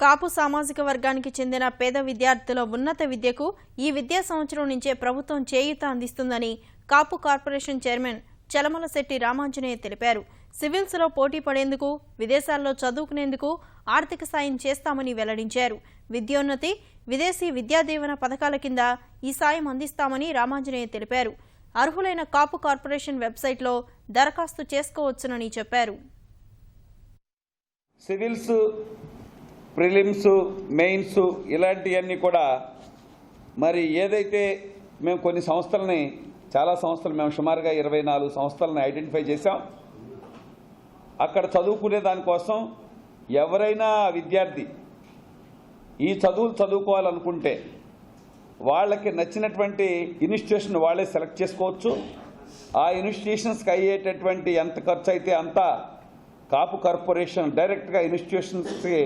కాపు సామాజిక వర్గానికి చెందిన పేద విద్యార్థుల ఉన్నత విద్యకు ఈ విద్యా సంవత్సరం నుంచే ప్రభుత్వం చేయూత అందిస్తుందని కాపు కార్పొరేషన్ చైర్మన్ చలమలశెట్టి రామాంజనేయ తెలిపారు. సివిల్స్లో పోటీ పడేందుకు, విదేశాల్లో చదువుకునేందుకు ఆర్థిక సాయం చేస్తామని వెల్లడించారు. విద్యోన్నతి, విదేశీ విద్యా దీవెన పథకాల కింద ఈ సాయం అందిస్తామని రామాంజనేయ తెలిపారు. అర్హులైన కాపు కార్పొరేషన్ వెబ్సైట్లో దరఖాస్తు చేసుకోవచ్చునని చెప్పారు. సివిల్స్, ప్రిలిమ్స్, మెయిన్స్ ఇలాంటివన్నీ కూడా మరి ఏదైతే మేము కొన్ని సంస్థలని, చాలా సంస్థలు మేము సుమారుగా 24 సంస్థలను ఐడెంటిఫై చేశాం. అక్కడ చదువుకునే దానికోసం ఎవరైనా విద్యార్థి ఈ చదువులు చదువుకోవాలనుకుంటే వాళ్ళకి నచ్చినటువంటి ఇన్స్టిట్యూషన్ వాళ్ళే సెలెక్ట్ చేసుకోవచ్చు. ఆ ఇన్స్టిట్యూషన్స్కి అయ్యేటటువంటి ఎంత ఖర్చు అయితే అంత కాపు కార్పొరేషన్ డైరెక్ట్గా ఇన్స్టిట్యూషన్స్కి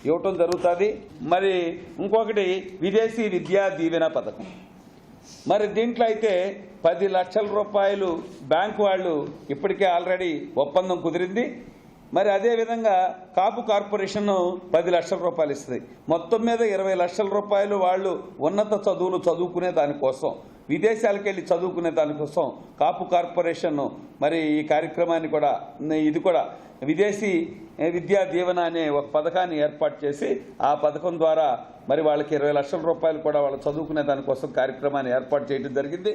ఇవ్వటం జరుగుతుంది. మరి ఇంకొకటి విదేశీ విద్యా దీవెన పథకం. మరి దీంట్లో అయితే 10 లక్షల రూపాయలు బ్యాంకు వాళ్ళు ఇప్పటికే ఆల్రెడీ ఒప్పందం కుదిరింది. మరి అదేవిధంగా కాపు కార్పొరేషన్ 10 లక్షల రూపాయలు ఇస్తుంది. మొత్తం మీద 20 లక్షల రూపాయలు వాళ్ళు ఉన్నత చదువులు చదువుకునే దానికోసం, విదేశాలకు వెళ్ళి చదువుకునే దానికోసం కాపు కార్పొరేషన్ మరి ఈ కార్యక్రమాన్ని కూడా, ఇది కూడా విదేశీ విద్యా దీవెన అనే ఒక పథకాన్ని ఏర్పాటు చేసి ఆ పథకం ద్వారా మరి వాళ్ళకి 20 లక్షల రూపాయలు కూడా వాళ్ళు చదువుకునే దానికోసం కార్యక్రమాన్ని ఏర్పాటు చేయడం జరిగింది.